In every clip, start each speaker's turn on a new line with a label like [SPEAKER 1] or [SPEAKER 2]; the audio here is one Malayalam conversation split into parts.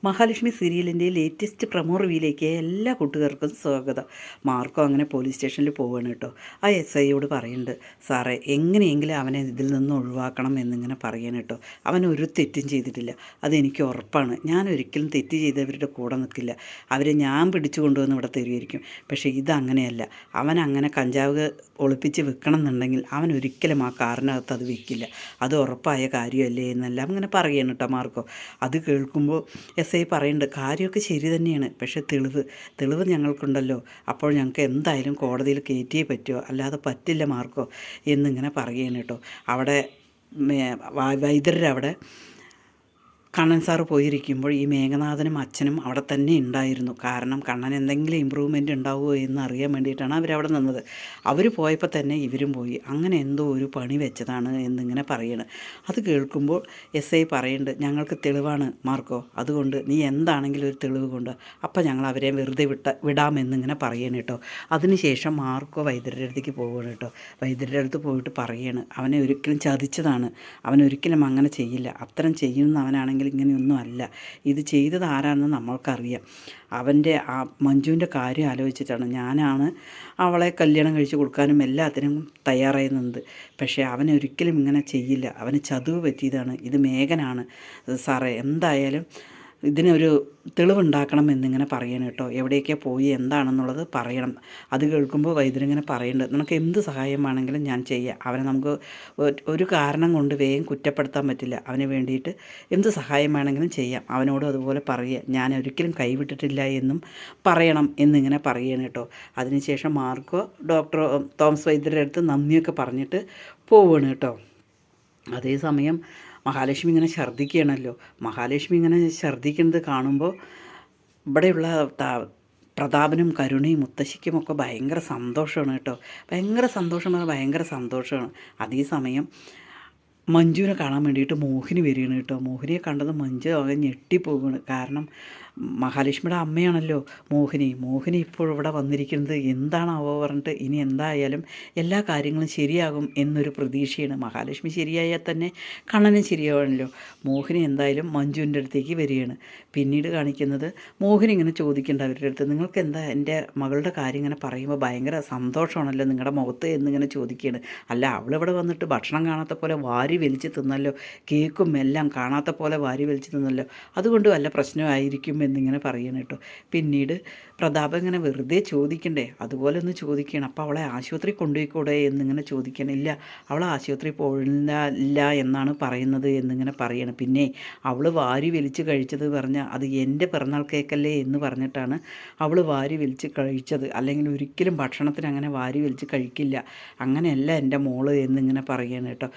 [SPEAKER 1] മഹാലക്ഷ്മി സീരിയലിൻ്റെ ലേറ്റസ്റ്റ് പ്രൊമോ റിവ്യൂയിലേക്ക് എല്ലാ കൂട്ടുകാർക്കും സ്വാഗതം. മാർക്കോ അങ്ങനെ പോലീസ് സ്റ്റേഷനിൽ പോവുകയാണ് കേട്ടോ. ആ എസ് ഐയോട് പറയുന്നുണ്ട്, സാറേ എങ്ങനെയെങ്കിലും അവനെ ഇതിൽ നിന്ന് ഒഴിവാക്കണം എന്നിങ്ങനെ പറയാൻ കേട്ടോ. അവൻ ഒരു തെറ്റും ചെയ്തിട്ടില്ല, അതെനിക്ക് ഉറപ്പാണ്. ഞാൻ ഒരിക്കലും തെറ്റ് ചെയ്തവരുടെ കൂടെ നിൽക്കില്ല. അവരെ ഞാൻ പിടിച്ചു കൊണ്ടുവന്ന് ഇവിടെ തരുമായിരിക്കും. പക്ഷേ ഇതങ്ങനെയല്ല. അവൻ അങ്ങനെ കഞ്ചാവ് ഒളിപ്പിച്ച് വെക്കണം എന്നുണ്ടെങ്കിൽ അവൻ ഒരിക്കലും ആ കാറിനകത്ത് അത് വെക്കില്ല. അത് ഉറപ്പായ കാര്യമല്ലേ എന്നെല്ലാം അങ്ങനെ പറയണം കേട്ടോ മാർക്കോ. അത് കേൾക്കുമ്പോൾ എസ് ഐ പറയുന്നുണ്ട്, കാര്യമൊക്കെ ശരി തന്നെയാണ്, പക്ഷേ തെളിവ് ഞങ്ങൾക്കുണ്ടല്ലോ. അപ്പോൾ ഞങ്ങൾക്ക് എന്തായാലും കോടതിയിൽ കയറ്റിയേ പറ്റുമോ, അല്ലാതെ പറ്റില്ല മാർക്കോ എന്നിങ്ങനെ പറയുകയാണ് കേട്ടോ. അവിടെ വൈദ്യരുടെ കണ്ണൻ സാറ് പോയിരിക്കുമ്പോൾ ഈ മേഘനാഥനും അച്ഛനും അവിടെ തന്നെ ഉണ്ടായിരുന്നു. കാരണം കണ്ണൻ എന്തെങ്കിലും ഇമ്പ്രൂവ്മെൻറ്റ് ഉണ്ടാവുമോ എന്ന് അറിയാൻ വേണ്ടിയിട്ടാണ് അവരവിടെ നിന്നത്. അവർ പോയപ്പോൾ തന്നെ ഇവരും പോയി. അങ്ങനെ എന്തോ ഒരു പണി വെച്ചതാണ് എന്നിങ്ങനെ പറയണ്. അത് കേൾക്കുമ്പോൾ എസ് ഐ പറയുന്നുണ്ട്, ഞങ്ങൾക്ക് തെളിവാണ് മാർക്കോ, അതുകൊണ്ട് നീ എന്താണെങ്കിലും ഒരു തെളിവ് കൊണ്ട് അപ്പം ഞങ്ങൾ അവരെ വെറുതെ വിടാമെന്നിങ്ങനെ പറയണം കേട്ടോ. അതിനുശേഷം മാർക്കോ വൈദ്യരുടെ അടുത്തേക്ക് പോവുകയാണ് കേട്ടോ. വൈദ്യരുടെ അടുത്ത് പോയിട്ട് പറയാണ്, അവനെ ഒരിക്കലും ചതിച്ചതാണ്, അവനൊരിക്കലും അങ്ങനെ ചെയ്യില്ല, അത്തരം ചെയ്യുന്നവനാണെങ്കിൽ ഇങ്ങനെയൊന്നും അല്ല, ഇത് ചെയ്തത് ആരാണെന്ന് നമ്മൾക്കറിയാം. അവൻ്റെ ആ മഞ്ജുവിൻ്റെ കാര്യം ആലോചിച്ചിട്ടാണ് ഞാനാണ് അവളെ കല്യാണം കഴിച്ച് കൊടുക്കാനും എല്ലാത്തിനും തയ്യാറായി നിന്നത്. പക്ഷേ അവനൊരിക്കലും ഇങ്ങനെ ചെയ്യില്ല, അവന് ചതിവ് പറ്റിയതാണ്, ഇത് മേഘനാണ് സാറേ, എന്തായാലും ഇതിനൊരു തെളിവുണ്ടാക്കണം എന്നിങ്ങനെ പറയണം കേട്ടോ. എവിടേക്കാണ് പോയി എന്താണെന്നുള്ളത് പറയണം. അത് കേൾക്കുമ്പോൾ വൈദ്യരിങ്ങനെ പറയുന്നുണ്ട്, നമുക്ക് എന്ത് സഹായം വേണമെങ്കിലും ഞാൻ ചെയ്യാം, അവനെ നമുക്ക് ഒരു കാരണം കൊണ്ട് വേഗം കുറ്റപ്പെടുത്താൻ പറ്റില്ല, അവന് വേണ്ടിയിട്ട് എന്ത് സഹായം വേണമെങ്കിലും ചെയ്യാം, അവനോട് അതുപോലെ പറയുക, ഞാൻ ഒരിക്കലും കൈവിട്ടിട്ടില്ല എന്നും പറയണം എന്നിങ്ങനെ പറയണം കേട്ടോ. അതിനുശേഷം മാർക്കോ ഡോക്ടർ തോമസ് വൈദ്യരുടെ അടുത്ത് നന്ദിയൊക്കെ പറഞ്ഞിട്ട് പോവുകയാണ് കേട്ടോ. അതേസമയം മഹാലക്ഷ്മി ഇങ്ങനെ ഛർദ്ദിക്കുകയാണല്ലോ. മഹാലക്ഷ്മി ഇങ്ങനെ ഛർദ്ദിക്കുന്നത് കാണുമ്പോൾ ഇവിടെയുള്ള പ്രതാപനും കരുണയും മുത്തശ്ശിക്കുമൊക്കെ ഭയങ്കര സന്തോഷമാണ് കേട്ടോ. ഭയങ്കര സന്തോഷമാണ്, ഭയങ്കര സന്തോഷമാണ്. അതേസമയം മഞ്ജുവിനെ കാണാൻ വേണ്ടിയിട്ട് മോഹിനി വരികയാണ് കേട്ടോ. മോഹിനിയെ കണ്ടത് മഞ്ജു ആകെ ഞെട്ടിപ്പോവുകയാണ്. കാരണം മഹാലക്ഷ്മിയുടെ അമ്മയാണല്ലോ മോഹിനി ഇപ്പോൾ ഇവിടെ വന്നിരിക്കുന്നത് എന്താണാവോ പറഞ്ഞിട്ട് ഇനി എന്തായാലും എല്ലാ കാര്യങ്ങളും ശരിയാകും എന്നൊരു പ്രതീക്ഷയാണ്. മഹാലക്ഷ്മി ശരിയായാൽ തന്നെ കണ്ണനും ശരിയാവുമല്ലോ. മോഹിനി എന്തായാലും മഞ്ജുവിൻ്റെ അടുത്തേക്ക് വരികയാണ്. പിന്നീട് കാണിക്കുന്നത് മോഹിനി ഇങ്ങനെ ചോദിക്കേണ്ട അവരുടെ അടുത്ത്, നിങ്ങൾക്ക് എന്താ എൻ്റെ മകളുടെ കാര്യം ഇങ്ങനെ പറയുമ്പോൾ ഭയങ്കര സന്തോഷമാണല്ലോ നിങ്ങളുടെ മുഖത്ത് എന്നിങ്ങനെ ചോദിക്കുകയാണ്. അല്ല, അവളിവിടെ വന്നിട്ട് ഭക്ഷണം കാണാത്ത പോലെ വാരി വലിച്ച് തിന്നല്ലോ, കേക്കും എല്ലാം കാണാത്ത പോലെ വാരി വലിച്ച് തിന്നല്ലോ, അതുകൊണ്ട് വല്ല പ്രശ്നമായിരിക്കും എന്നിങ്ങനെ പറയണം കേട്ടോ. പിന്നീട് പ്രതാപം ഇങ്ങനെ വെറുതെ ചോദിക്കണ്ടേ, അതുപോലെ ഒന്ന് ചോദിക്കണം, അപ്പോൾ അവളെ ആശുപത്രി കൊണ്ടുപോയിക്കൂടെ എന്നിങ്ങനെ ചോദിക്കണം. ഇല്ല, അവൾ ആശുപത്രി പോയില്ല എന്നാണ് പറയുന്നത് എന്നിങ്ങനെ പറയണം. പിന്നെ അവൾ വാരി വലിച്ച് കഴിച്ചത് പറഞ്ഞാൽ അത് എൻ്റെ പിറന്നാൾ കേക്കല്ലേ എന്ന് പറഞ്ഞിട്ടാണ് അവൾ വാരി വലിച്ച് കഴിച്ചത്, അല്ലെങ്കിൽ ഒരിക്കലും ഭക്ഷണത്തിന് അങ്ങനെ വാരി വലിച്ച് കഴിക്കില്ല, അങ്ങനെയല്ല എൻ്റെ മോള് എന്നിങ്ങനെ പറയണം കേട്ടോ.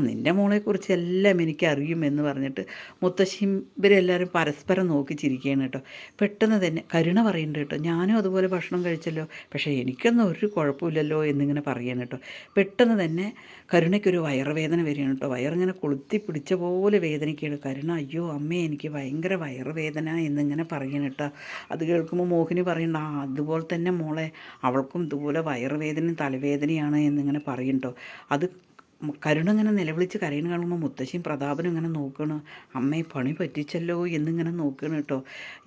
[SPEAKER 1] നിൻ്റെ മോളെക്കുറിച്ച് എല്ലാം എനിക്കറിയും എന്ന് പറഞ്ഞിട്ട് മുത്തശ്ശിയും ഇവരെല്ലാവരും പരസ്പരം നോക്കി ചിരിക്കുകയാണ് കേട്ടോ. പെട്ടെന്ന് തന്നെ കരുണ പറയുന്നുണ്ട് കേട്ടോ, ഞാനും അതുപോലെ ഭക്ഷണം കഴിച്ചല്ലോ, പക്ഷേ എനിക്കൊന്നും ഒരു കുഴപ്പമില്ലല്ലോ എന്നിങ്ങനെ പറയാണ് കേട്ടോ. പെട്ടെന്ന് തന്നെ കരുണയ്ക്കൊരു വയറുവേദന വരികയാണ് കേട്ടോ. വയറിങ്ങനെ കൊളുത്തി പിടിച്ച പോലെ വേദനിക്കുകയാണ്. കരുണ, അയ്യോ അമ്മേ എനിക്ക് ഭയങ്കര വയറുവേദന എന്നിങ്ങനെ പറയണം കേട്ടോ. അത് കേൾക്കുമ്പോൾ മോഹിനി പറയണ്ട, അതുപോലെ തന്നെ മോളെ, അവൾക്കും ഇതുപോലെ വയറുവേദനയും തലവേദനയാണ് എന്നിങ്ങനെ പറയും കേട്ടോ. അത് കരുണ ഇങ്ങനെ നിലവിളിച്ച് കരയുന്ന കാണുമ്പോൾ മുത്തശ്ശിയും പ്രതാപനും ഇങ്ങനെ നോക്കണ്, അമ്മയെ പണി പറ്റിച്ചല്ലോ എന്നിങ്ങനെ നോക്കണം കേട്ടോ.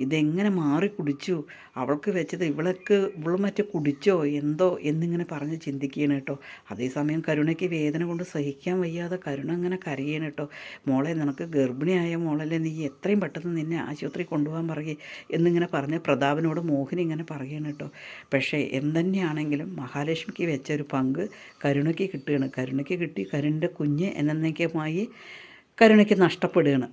[SPEAKER 1] ഇതെങ്ങനെ മാറി കുടിച്ചു, അവൾക്ക് വെച്ചത് ഇവൾ മറ്റേ കുടിച്ചോ എന്തോ എന്നിങ്ങനെ പറഞ്ഞ് ചിന്തിക്കുകയാണ് കേട്ടോ. അതേസമയം കരുണയ്ക്ക് വേദന കൊണ്ട് സഹിക്കാൻ വയ്യാതെ കരുണ ഇങ്ങനെ കരയാണ് കേട്ടോ. മോളെ, നിനക്ക് ഗർഭിണിയായ മോളല്ലേ, നീ എത്രയും പെട്ടെന്ന് നിന്നെ ആശുപത്രി കൊണ്ടുപോകാൻ പറയേ എന്നിങ്ങനെ പറഞ്ഞ് പ്രതാപനോട് മോഹിനി ഇങ്ങനെ പറയാണ് കേട്ടോ. പക്ഷേ എന്തുതന്നെയാണെങ്കിലും മഹാലക്ഷ്മിക്ക് വെച്ച ഒരു പങ്ക് കരുണയ്ക്ക് കിട്ടുകയാണ്. കരുണയ്ക്ക് കിട്ടി, കരുണിൻ്റെ കുഞ്ഞ് എന്നേക്കുമായി കരുണയ്ക്ക് നഷ്ടപ്പെടുകയാണ്.